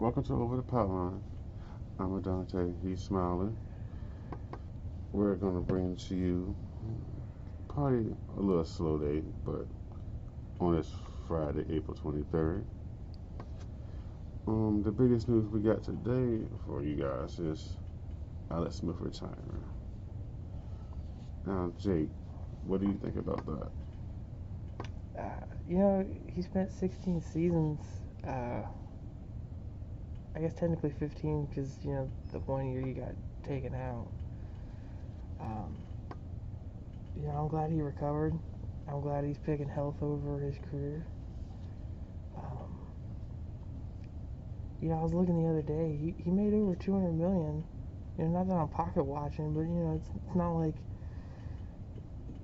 Welcome to Over the Pylon. I'm Dante. He's smiling. We're gonna bring to you probably a little slow day, but on this Friday, April 23rd. The biggest news we got today for you guys is Alex Smith retiring. Now, Jake, what do you think about that? He spent 16 seasons. I guess technically 15 because, the 1 year he got taken out. Um, I'm glad he recovered. I'm glad he's picking health over his career. I was looking the other day. He made over 200 million. Not that I'm pocket watching, but it's not like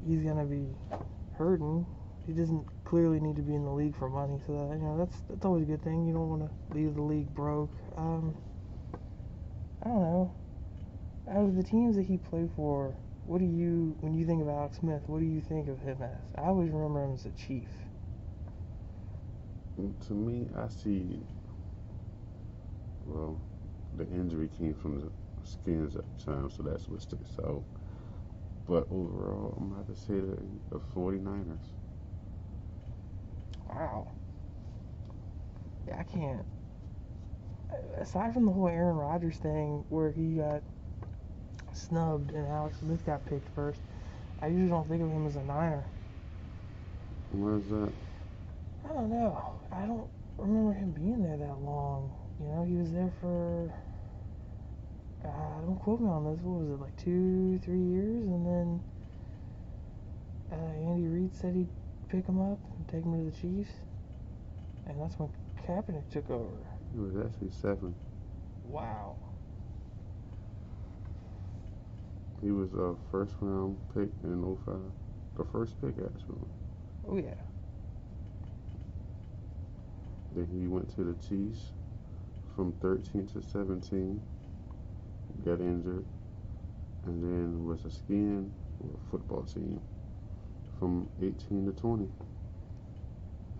he's gonna be hurting. He doesn't clearly need to be in the league for money, so that's always a good thing. You don't want to leave the league broke. I don't know. Out of the teams that he played for, when you think of Alex Smith, what do you think of him as? I always remember him as a Chief. To me, I see, well, the injury came from the skins at the time, so that's what sticks out. But overall, I'm going to have to say the 49ers. Wow. Yeah, I can't. Aside from the whole Aaron Rodgers thing where he got snubbed and Alex Smith got picked first, I usually don't think of him as a Niner. Why is that? I don't know. I don't remember him being there that long. He was there for, don't quote me on this, what was it, like 2-3 years? And then Andy Reid said he'd pick him up and take him to the Chiefs. And that's when Kaepernick took over. It was actually 7. Wow. He was a first round pick in '05. The first pick, actually. Oh, yeah. Then he went to the Chiefs from 13 to 17, got injured, and then was a skin or a football team from 18 to 20.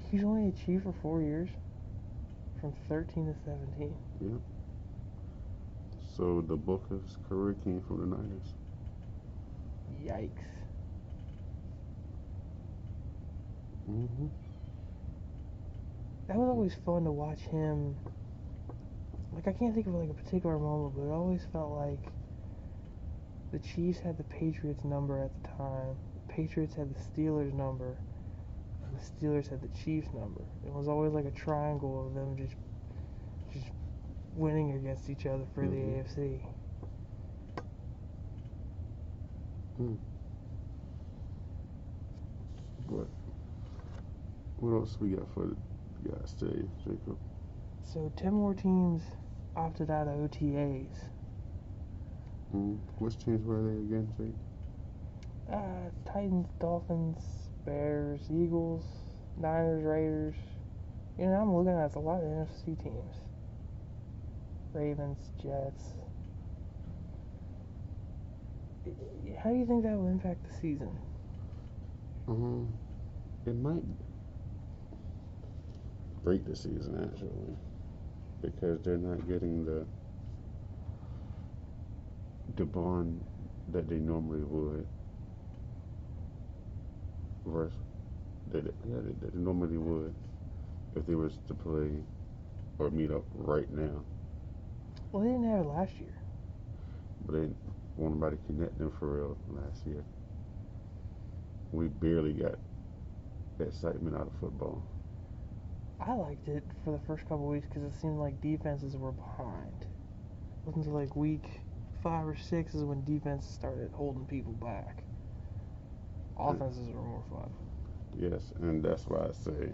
He's only a Chief for 4 years, from 13 to 17. Yep. So the bulk of his career came from the Niners. Yikes. That was always fun to watch him. Like, I can't think of like a particular moment, but it always felt like the Chiefs had the Patriots number at the time. The Patriots had the Steelers number, and the Steelers had the Chiefs number. It was always like a triangle of them just winning against each other for the AFC. But what else we got for you guys today, Jacob? So 10 more teams opted out of OTAs. Which teams were they again, Jake? Titans, Dolphins, Bears, Eagles, Niners, Raiders. I'm looking at a lot of NFC teams. Ravens, Jets. How do you think that will impact the season? It might break the season actually, because they're not getting the bond that they normally would. Versus that they normally would if they was to play or meet up right now. Well, they didn't have it last year. But they didn't want nobody to connect them for real last year. We barely got excitement out of football. I liked it for the first couple weeks because it seemed like defenses were behind. It wasn't until like week 5 or 6 is when defenses started holding people back. Offenses were more fun. Yes, and that's why I say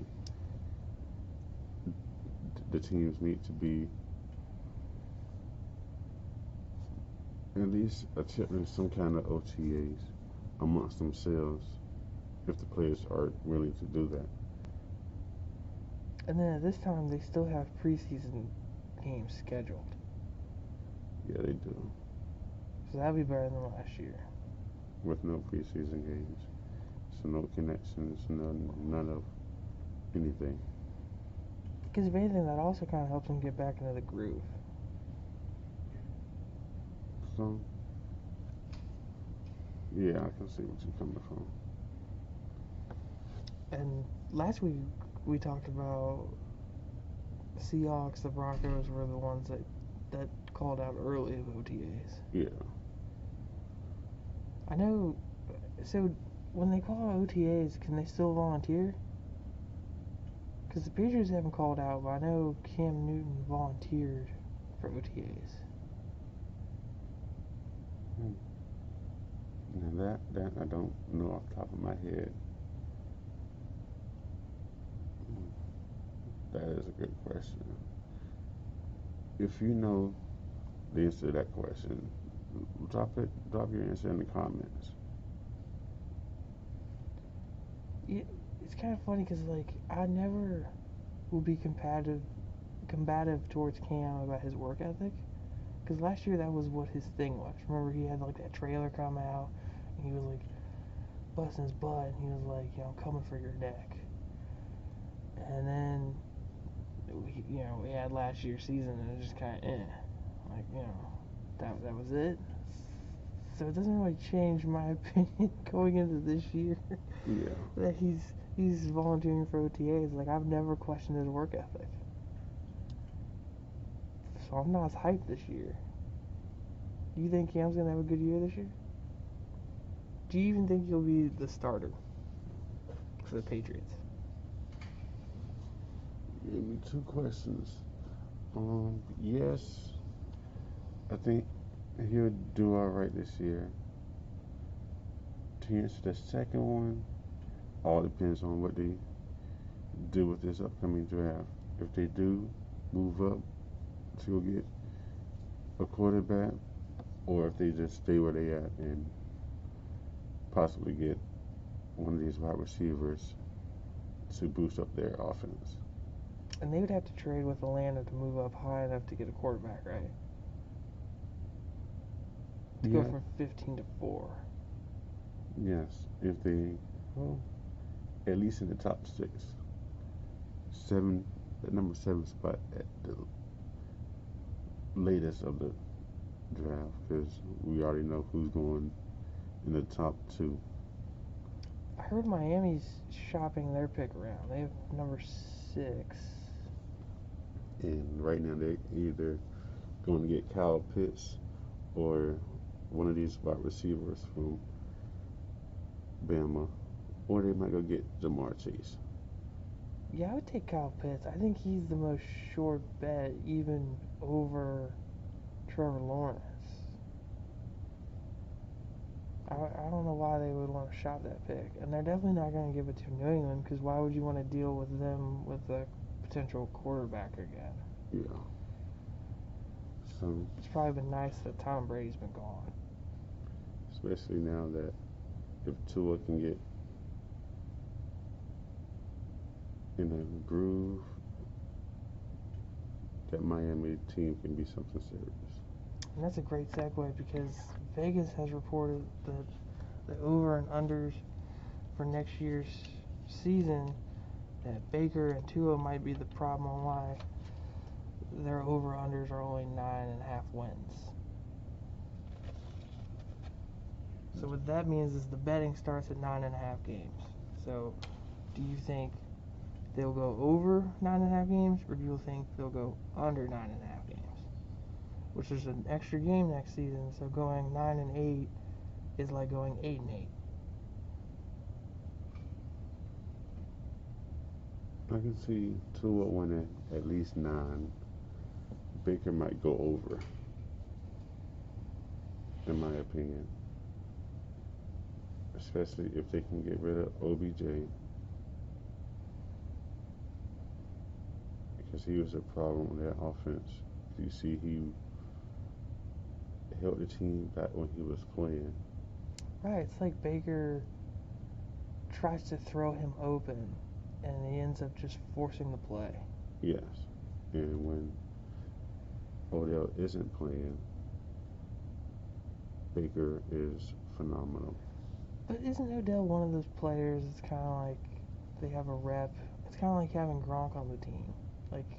the teams need to be at least attempting some kind of OTAs amongst themselves if the players are willing to do that. And then at this time, they still have preseason games scheduled. Yeah, they do. So that'd be better than last year. With no preseason games. So no connections, none of anything. Because if anything, that also kind of helps him get back into the groove. So, yeah, I can see what you're coming from. And last week we talked about the Seahawks, the Broncos were the ones that called out early of OTAs. Yeah. I know. So when they call out OTAs, can they still volunteer? Because the Patriots haven't called out, but I know Cam Newton volunteered for OTAs. Now that I don't know off the top of my head. That is a good question. If you know the answer to that question, drop your answer in the comments. Yeah, it's kind of funny because like I never will be combative towards Cam about his work ethic. Because last year that was what his thing was. Remember he had like that trailer come out and he was like busting his butt and he was like, you know, I'm coming for your neck. And then we had last year's season and it was just kind of like, you know, that was it. So it doesn't really change my opinion going into this year. Yeah. That he's volunteering for OTAs. Like I've never questioned his work ethic. So I'm not as hyped this year. Do you think Cam's gonna have a good year this year? Do you even think he'll be the starter for the Patriots? You gave me two questions. Yes, I think he'll do all right this year. To answer the second one, all depends on what they do with this upcoming draft. If they do move up to go get a quarterback, or if they just stay where they at and possibly get one of these wide receivers to boost up their offense. And they would have to trade with Atlanta to move up high enough to get a quarterback, right? To go from 15 to 4. Yes, if they, well, at least in the top 6. 7, the number 7 spot at the latest of the draft, because we already know who's going in the top 2. I heard Miami's shopping their pick around. They have number 6. And right now they're either going to get Kyle Pitts or one of these wide receivers from Bama, or they might go get Jamar Chase. Yeah, I would take Kyle Pitts. I think he's the most sure bet, even over Trevor Lawrence. I don't know why they would want to shop that pick. And they're definitely not going to give it to New England, because why would you want to deal with them with a potential quarterback again? Yeah. So it's probably been nice that Tom Brady's been gone. Especially now that if Tua can get in a groove, that Miami team can be something serious. And that's a great segue because Vegas has reported that the over and unders for next year's season, that Baker and Tua might be the problem on why their over-unders are only 9.5 wins. So what that means is the betting starts at 9.5 games. So do you think they'll go over 9.5 games, or do you think they'll go under 9.5 games? Which is an extra game next season, so going 9-8 is like going 8-8. I can see Tua winning at least 9. Baker might go over, in my opinion. Especially if they can get rid of OBJ. Because he was a problem with that offense. You see, he held the team back when he was playing. Right, it's like Baker tries to throw him open, and he ends up just forcing the play. Yes. And when Odell isn't playing, Baker is phenomenal. But isn't Odell one of those players, it's kind of like they have a rep. It's kind of like having Gronk on the team. Like,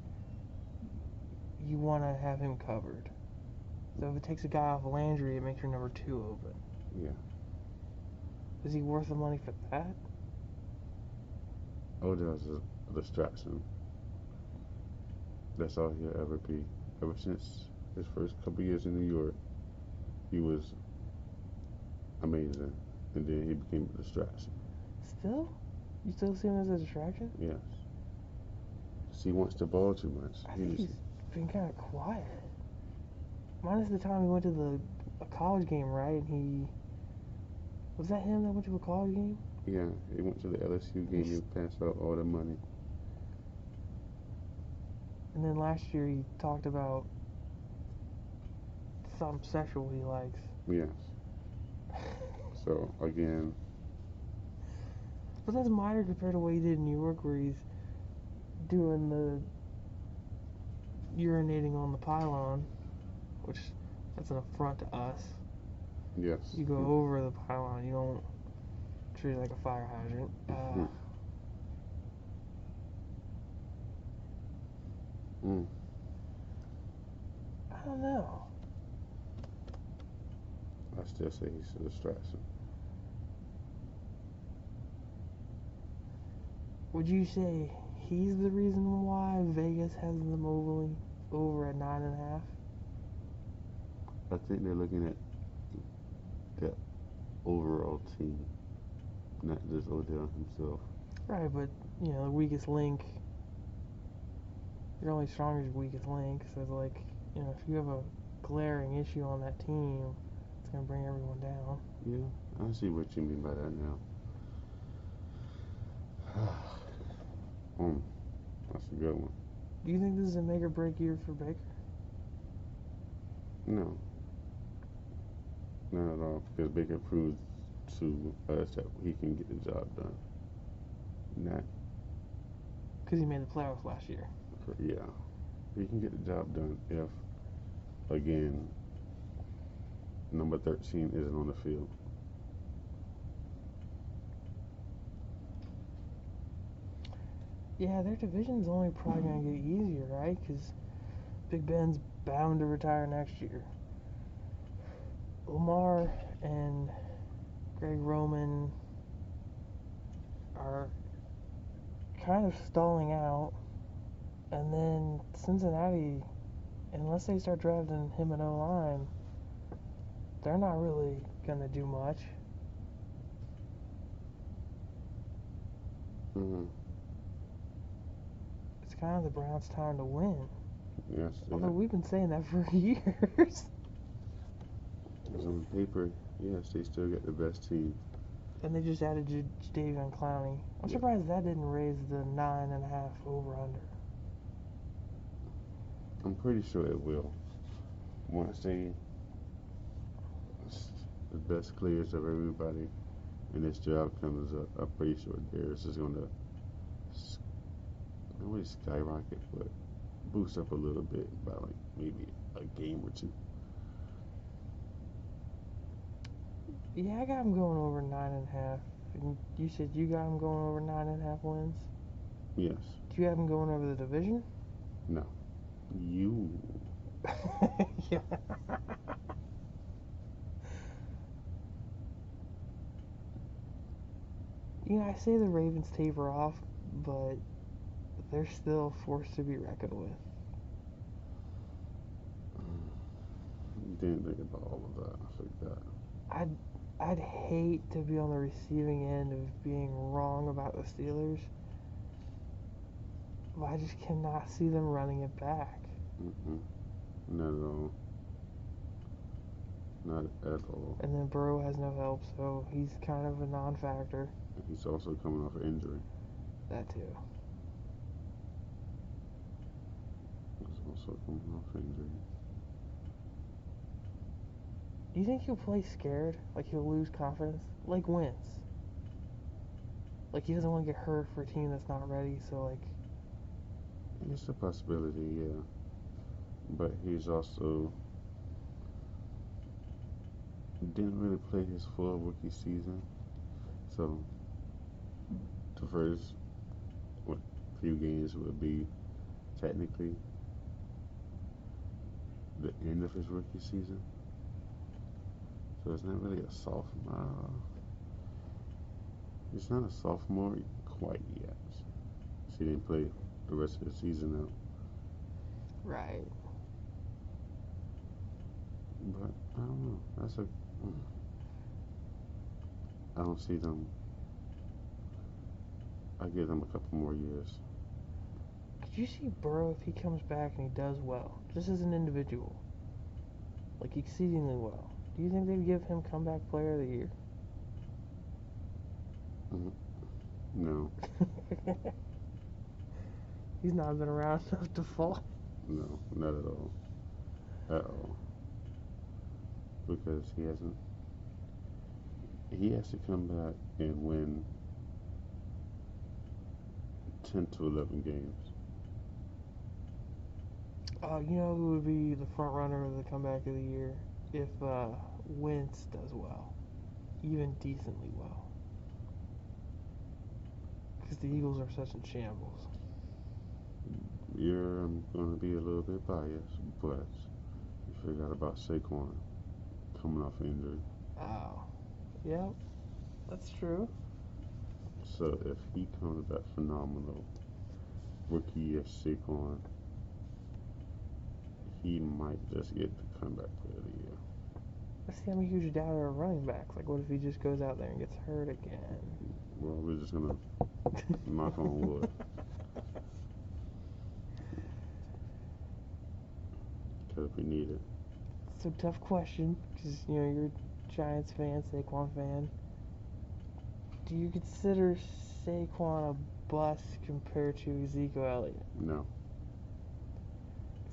you want to have him covered. So if it takes a guy off Landry, it makes your number 2 open. Yeah. Is he worth the money for that? Odell's a distraction. That's all he'll ever be. Ever since his first couple years in New York, he was amazing, and then he became a distraction. Still? You still see him as a distraction? Yes. He wants the ball too much. I think he's been kind of quiet. Minus the time he went to a college game, right? And he... Was that him that went to a college game? Yeah, he went to the LSU game and passed out all the money. And then last year he talked about something sexual he likes. Yes. So, again... But that's minor compared to what he did in New York, where he's doing the urinating on the pylon, which that's an affront to us. Yes. You go over the pylon, you don't treat it like a fire hydrant. I don't know. I still say he's a distraction. Would you say he's the reason why Vegas has them over at 9.5? I think they're looking at the overall team, not just Odell himself. Right, but the weakest link. You're only strong as your weakest link. So it's like, if you have a glaring issue on that team, it's gonna bring everyone down. Yeah, I see what you mean by that now. That's a good one. Do you think this is a make or break year for Baker? No, not at all. Because Baker proved to us that he can get the job done. Not. Because he made the playoffs last year. Yeah, he can get the job done if, again, number 13 isn't on the field. Yeah, their division's only probably going to get easier, right? Because Big Ben's bound to retire next year. Omar and Greg Roman are kind of stalling out. And then Cincinnati, unless they start drafting him an O-line, they're not really going to do much. It's kind of the Browns' time to win. Yes. Although we've been saying that for years. Because on paper, yes, they still got the best team. And they just added Jadeveon Clowney. I'm surprised that didn't raise the 9.5 over/under. I'm pretty sure it will. Once they the best clears of everybody and this job comes up, I'm pretty sure theirs is going to not really skyrocket, but boost up a little bit by like maybe a game or two. Yeah, I got him going over 9.5. And you said you got him going over 9.5 wins? Yes. Do you have him going over the division? No. You. Yeah. I say the Ravens taper off, but they're still a force to be reckoned with. Didn't think about all of that. I forgot. I'd hate to be on the receiving end of being wrong about the Steelers, but I just cannot see them running it back. Not at all. Not at all. And then Burrow has no help, so he's kind of a non-factor. He's also coming off an injury. That too. He's also coming off injury. Do you think he'll play scared? Like he'll lose confidence? Like Wentz? Like he doesn't want to get hurt for a team that's not ready, so like... It's a possibility, yeah. But he's also didn't really play his full rookie season. So the first few games would be technically the end of his rookie season. So it's not really a sophomore. He's not a sophomore quite yet. So he didn't play the rest of the season out. Right. But I don't know. I don't see them. I give them a couple more years. Could you see Burrow if he comes back and he does well, just as an individual, like exceedingly well? Do you think they'd give him comeback player of the year? No. He's not been around enough to fall. No, not at all. At all. Because he hasn't. He has to come back and win 10 to 11 games. You know who would be the front runner of the comeback of the year if Wentz does well, even decently well, because the Eagles are such in shambles. You're going to be a little bit biased, but you forgot about Saquon coming off injury. Oh, yep, that's true. So if he comes back phenomenal, rookie year Saquon, he might just get the comeback player of the year. See, I'm a huge doubter of running backs. Like, what if he just goes out there and gets hurt again? Well, we're just gonna knock on wood. Because we need it. So, tough question, because, you know, you're a Giants fan, Saquon fan. Do you consider Saquon a bust compared to Ezekiel Elliott? No.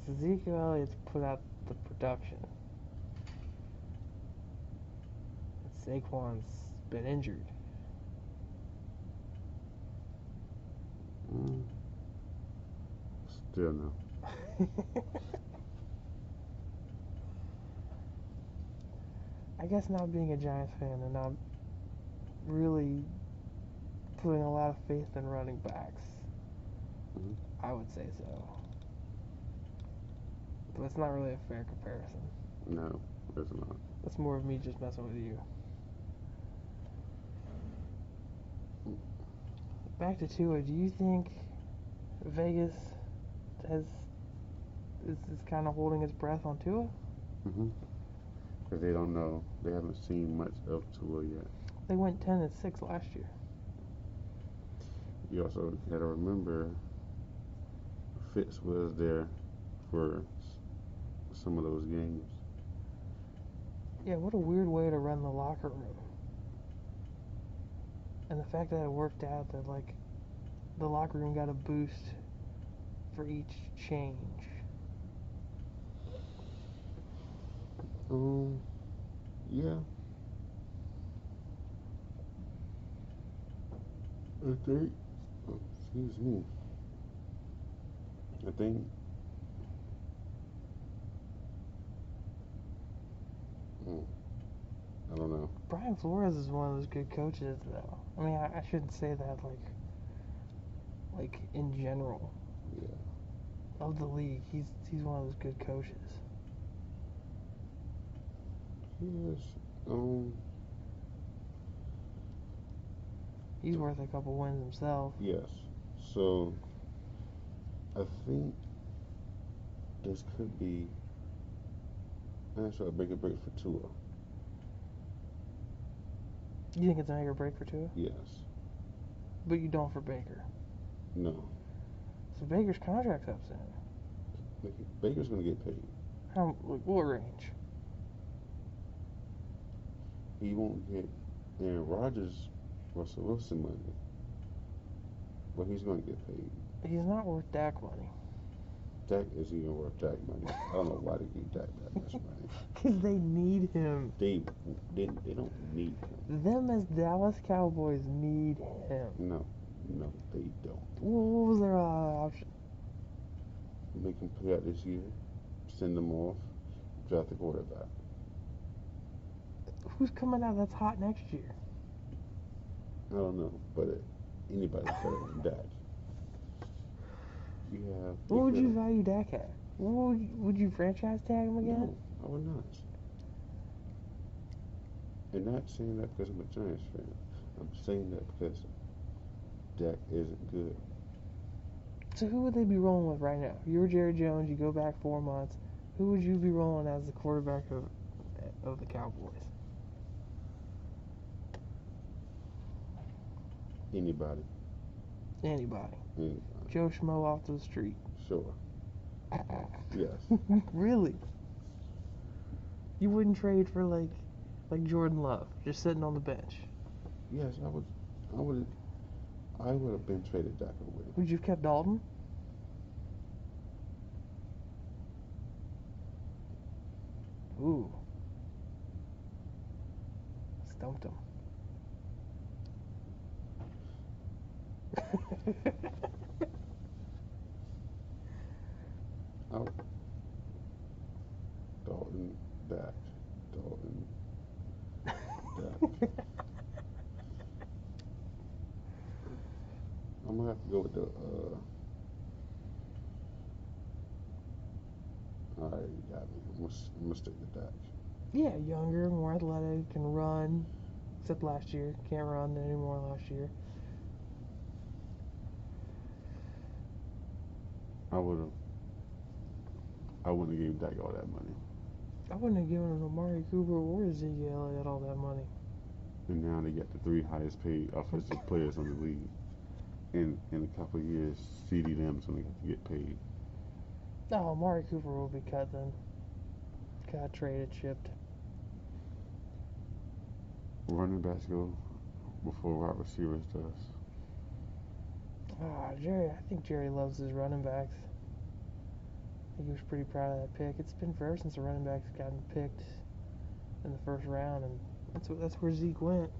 Because Ezekiel Elliott's put out the production. And Saquon's been injured. Still no. I guess not being a Giants fan and not really putting a lot of faith in running backs, I would say so. But it's not really a fair comparison. No, it's not. That's more of me just messing with you. Back to Tua, do you think Vegas is kind of holding its breath on Tua? Because they don't know. They haven't seen much of Tua yet. They went 10-6 last year. You also got to remember Fitz was there for some of those games. Yeah, what a weird way to run the locker room. And the fact that it worked out that, like, the locker room got a boost for each change. Yeah. I think, excuse me. I think, I don't know. Brian Flores is one of those good coaches, though. I mean, I shouldn't say that, like in general. Yeah. Of the league, he's one of those good coaches. Yes. He's worth a couple wins himself. Yes. So, I think this could be actually a bigger break for Tua. You think it's a make or break for Tua? Yes. But you don't for Baker. No. So Baker's contract's up soon. Baker's going to get paid. How? Like, what range? He won't get Aaron Rodgers, Russell Wilson money, but he's going to get paid. He's not worth Dak money. Dak isn't even worth Dak money. I don't know why they give Dak that much money. Because they need him. They don't need him. Them as Dallas Cowboys need him. No, they don't. What was their option? Make him play out this year, send them off, draft the quarterback. Who's coming out that's hot next year? I don't know, but anybody's better than Dak. You have. What would you value Dak at? Would you franchise tag him again? No, I would not. And not saying that because I'm a Giants fan. I'm saying that because Dak isn't good. So who would they be rolling with right now? You're Jerry Jones. You go back 4 months. Who would you be rolling as the quarterback of the Cowboys? Anybody. Anybody. Anybody. Joe Schmo off the street. Sure. Yes. Really? You wouldn't trade for like Jordan Love, just sitting on the bench? Yes, I would. I would. I would have been traded Dak away. Would you have kept Dalton? Ooh. Stumped him. Dalton, Dak, Dalton, Dak. I'm gonna have to go with the. All right, you got me. I'm gonna stick with Dak. Yeah, younger, more athletic, can run. Except last year, can't run anymore last year. I would have. I wouldn't have given Dak all that money. I wouldn't have given him Amari Cooper or Ezekiel Elliott all that money. And now they got the three highest paid offensive players in the league. In a couple of years, CeeDee Lamb's gonna have to get paid. No, Amari Cooper will be cut then. Got traded, shipped. Running backs go before wide receivers does. I think Jerry loves his running backs. I think he was pretty proud of that pick. It's been forever since a running back's gotten picked in the first round, and that's where Zeke went.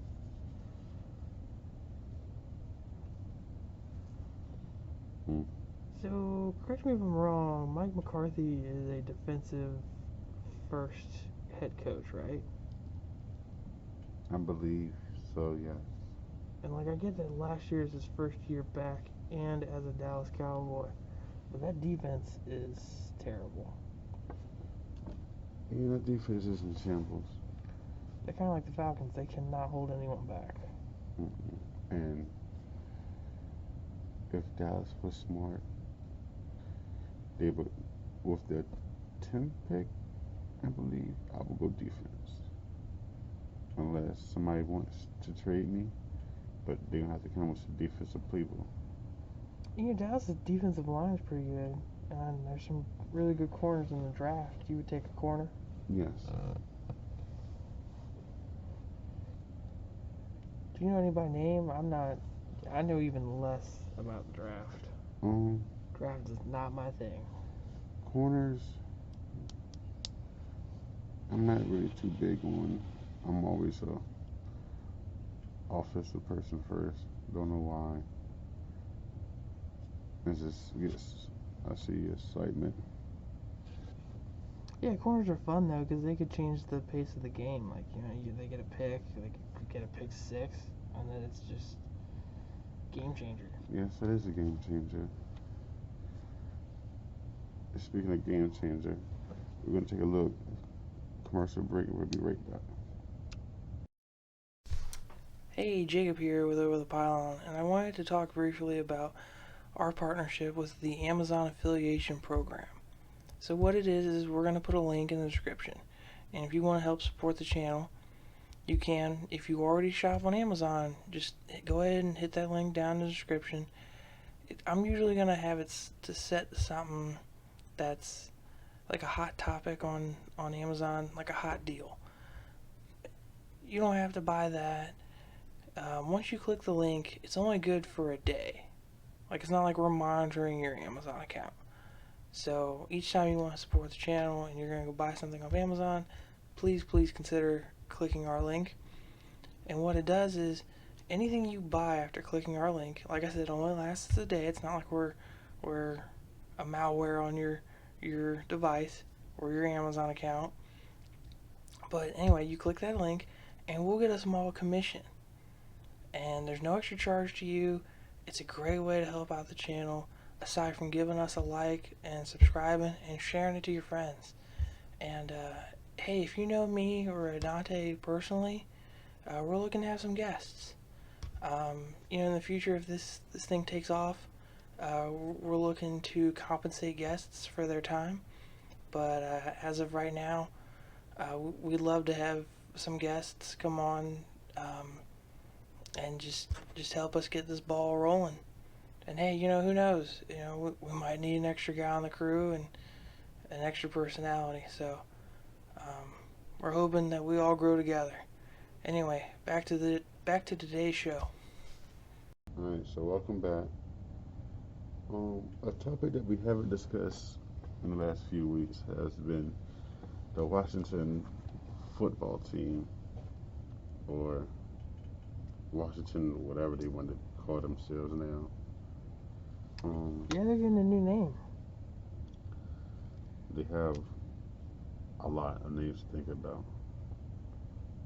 Hmm. So, correct me if I'm wrong, Mike McCarthy is a defensive first head coach, right? I believe so, yes. And I get that last year is his first year back and as a Dallas Cowboy, but that defense is terrible. Yeah, that defense is in shambles. They're kind of like the Falcons. They cannot hold anyone back. Mm-mm. And if Dallas was smart, they would, with their 10th pick, I believe, I would go defense. Unless somebody wants to trade me, but they're going to have to come with some defensive people. Dallas' defensive line is pretty good, and there's some really good corners in the draft. You would take a corner? Yes. Do you know anybody name? I know even less about the draft. Draft is not my thing. Corners, I'm not really too big on. I'm always a offensive person first. Don't know why. It's just yes, I see excitement. Yeah, corners are fun though because they could change the pace of the game. They get a pick, they could get a pick six, and then it's just game changer. Yes, it is a game changer. Speaking of game changer, we're gonna take a little commercial break and we'll be right back. Hey, Jacob here with Overthepylon, and I wanted to talk briefly about our partnership with the Amazon Affiliation program. So what it is we're going to put a link in the description, and if you want to help support the channel, you can. If you already shop on Amazon, just go ahead and hit that link down in the description. I'm usually going to have it to set something that's like a hot topic on Amazon, like a hot deal. You don't have to buy that. Once you click the link, it's only good for a day. It's not like we're monitoring your Amazon account. So each time you want to support the channel and you're going to go buy something off Amazon, please consider clicking our link. And what it does is anything you buy after clicking our link, like I said, it only lasts a day. It's not like we're a malware on your device or your Amazon account. But anyway, you click that link and we'll get a small commission. And there's no extra charge to you. It's a great way to help out the channel. aside from giving us a like and subscribing and sharing it to your friends. And hey, if you know me or Dante personally, we're looking to have some guests. In the future, if this thing takes off, we're looking to compensate guests for their time. But as of right now, we'd love to have some guests come on and just help us get this ball rolling. And hey, who knows? We might need an extra guy on the crew and an extra personality. So we're hoping that we all grow together. Anyway, back to today's show. Alright, so welcome back. A topic that we haven't discussed in the last few weeks has been the Washington football team, or Washington, whatever they want to call themselves now. Yeah, they're getting a new name. They have a lot of names to think about.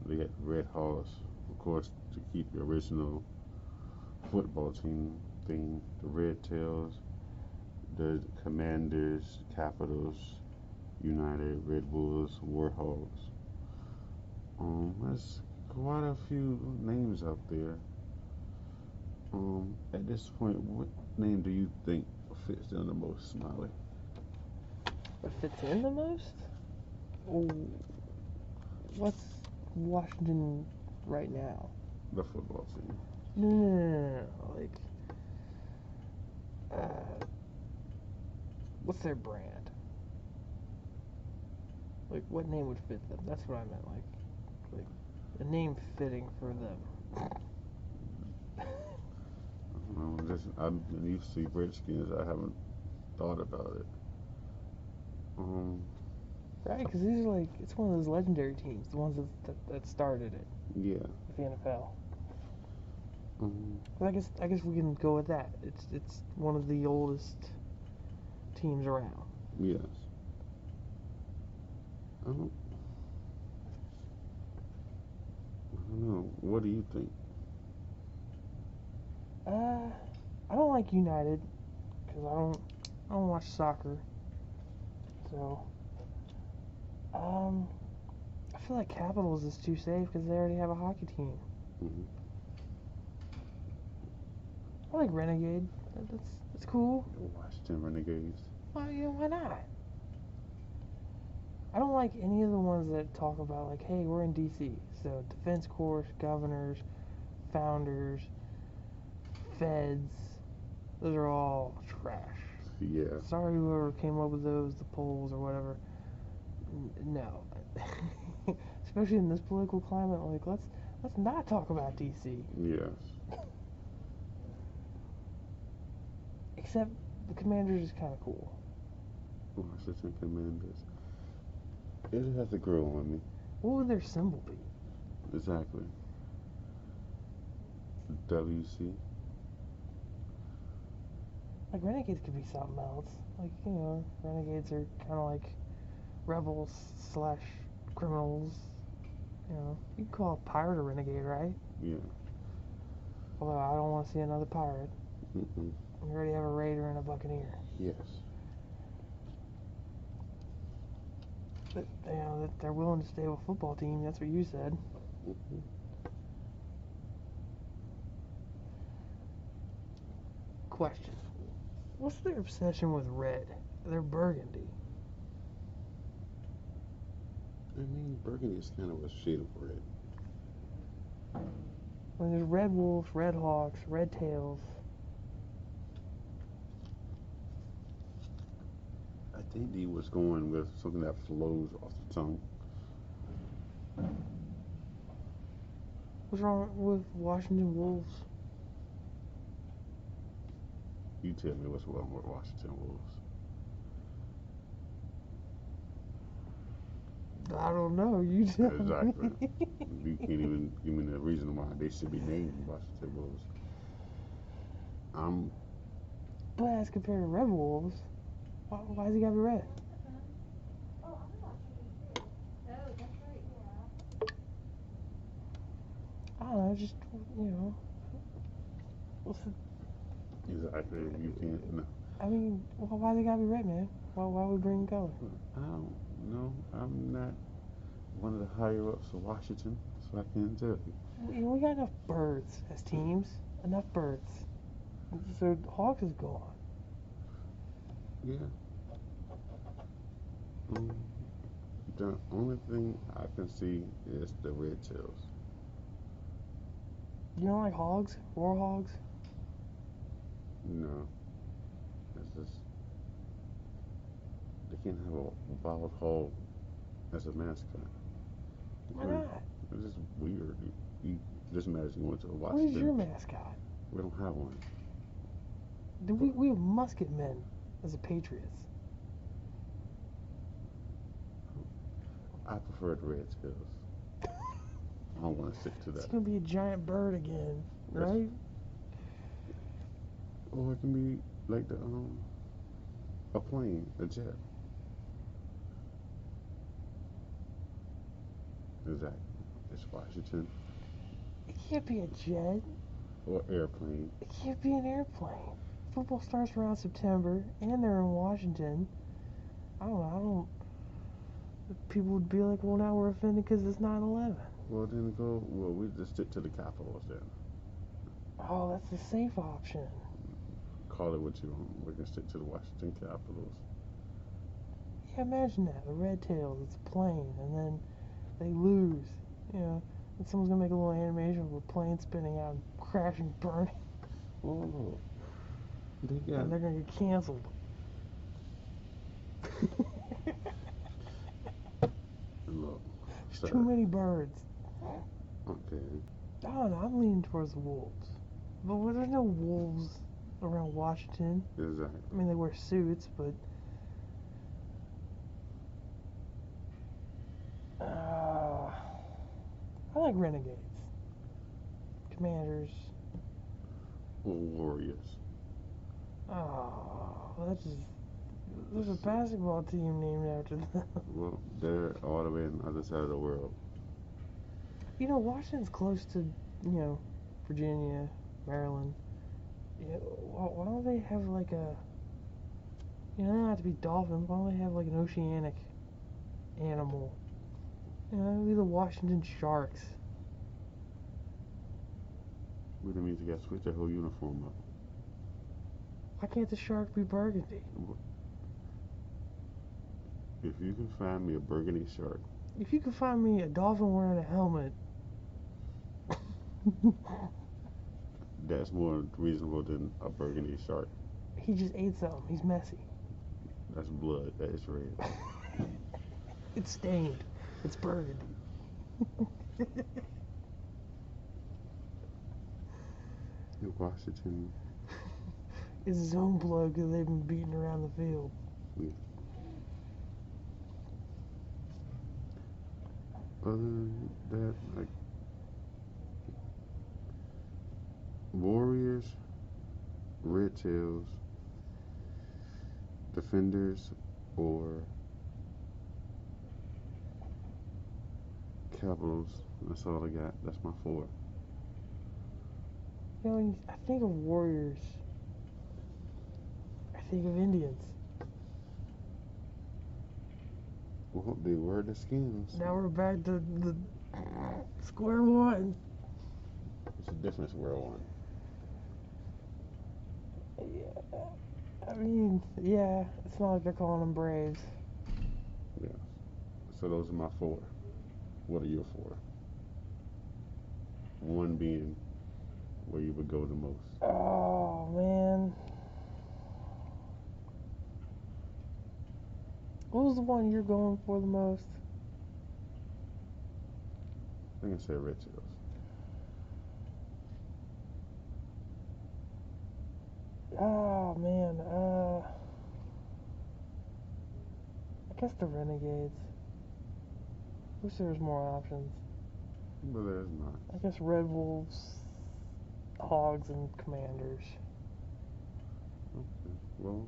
They got Red Hawks, of course, to keep the original football team theme. The Red Tails, the Commanders, Capitals, United, Red Bulls, Warhawks. There's quite a few names out there. At this point, what name do you think fits in the most, Smiley? What fits in the most? Oh, what's Washington right now? The football team. No. Like, what's their brand? Like, what name would fit them? That's what I meant. Like a name fitting for them. I'm used to Redskins. I haven't thought about it. Right, because these are like, it's one of those legendary teams, the ones that started it. Yeah. With the NFL. But I guess we can go with that. It's one of the oldest teams around. Yes. I don't know. What do you think? I don't like United because I don't watch soccer. So, I feel like Capitals is too safe because they already have a hockey team. Mm-hmm. I like Renegade. That's cool. Washington Renegades. Well, yeah, why not? I don't like any of the ones that talk about like, hey, we're in D.C. So Defense Corps, Governors, Founders, Feds. Those are all trash. Yeah. Sorry, whoever came up with those, the polls or whatever. No. Especially in this political climate, like let's not talk about DC. Yes. Except the Commanders is kind of cool. Washington Commanders. It just has to grow on me. What would their symbol be? Exactly. WC. Like Renegades could be something else. Like Renegades are kind of like rebels slash criminals. You can call a pirate a renegade, right? Yeah. Although I don't want to see another pirate. Mm-mm. We already have a raider and a buccaneer. Yes. But, that they're willing to stay with a football team. That's what you said. Mm-hmm. Question. What's their obsession with red? They're burgundy. I mean, burgundy is kind of a shade of red. When there's red wolves, red hawks, red tails. I think he was going with something that flows off the tongue. What's wrong with Washington Wolves? You tell me what's wrong with Washington Wolves. I don't know. You tell Exactly. me. You can't even give me the reason why they should be named Washington Wolves. But as compared to red wolves, why's he gotta be red? I don't know. Just what's the Exactly. You can't. No. I mean, why they gotta be red, man? Why we bring color? I don't know. I'm not one of the higher ups of Washington, so I can't tell you. We got enough birds as teams. Enough birds. So Hawks is gone. Yeah. Um, the only thing I can see is the red tails. You don't like hogs? War hogs? No, it's just they can't have a wild hog as a mascot. Why not? It's just weird. You just imagine going to a What is your Washington. mascot? We don't have one. We have musket men as the Patriots. I prefer the red tails. I don't want to stick to It's that. gonna be a giant bird again, That's, right? or it can be like the a plane, a jet. Exactly. It's Washington It can't be a jet. or airplane. It can't be an airplane. Football starts around September, and they're in Washington. I don't know. I don't. People would be like, well, now we're offended because it's 9/11. Well, then go. Well, we just stick to the Capitals then. Oh, that's the safe option. Call it what you want. We're gonna stick to the Washington Capitals. Yeah, imagine that. The Red Tails, it's a plane, and then they lose. You know, and someone's gonna make a little animation of a plane spinning out and crashing, burning, Oh, they got. and they're gonna get canceled. Look, There's sir. too many birds. Okay. I don't know. I'm leaning towards the wolves, but there's no wolves around Washington. Exactly. I mean, they wear suits, but I like renegades, commanders. Or Warriors. Oh, that's just. There's a basketball team named after them. Well, they're all the way on the other side of the world. You know, Washington's close to, Virginia, Maryland. Yeah, why don't they have like a, they don't have to be dolphins. Why don't they have like an oceanic animal? Maybe the Washington Sharks. Well, that means you got to switch their whole uniform up. Why can't the shark be burgundy? If you can find me a burgundy shark, If you could find me a dolphin wearing a helmet, that's more reasonable than a burgundy shark. he just ate something. He's messy. That's blood. That is red. It's stained. It's burgundy. In Washington, It's his own blood because they've been beating around the field. yeah. Other than that, like Warriors, Red Tails, Defenders, or Capitals. That's all I got. That's my four. I think of warriors. I think of Indians. Well, they were the Skins. Now we're back to the square one. It's a different square one. Yeah. I mean, yeah, it's not like they're calling them Braves. Yeah. So those are my four. What are your four? One being where you would go the most. Oh, man. What was the one you're going for the most? I think I said Red Tails. Oh, man. I guess the Renegades. Wish there was more options. But there's not. I guess Red Wolves, Hogs, and Commanders. Okay. Well,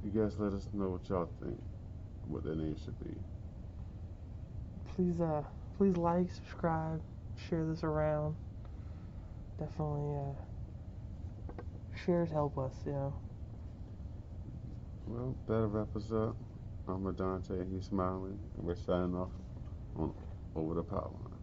you guys let us know what y'all think. What their name should be. Please like, subscribe, share this around. Definitely, shares help us, Well, that'll wrap us up. I'm Adante, he's smiling, and we're signing off on Over the Pylon.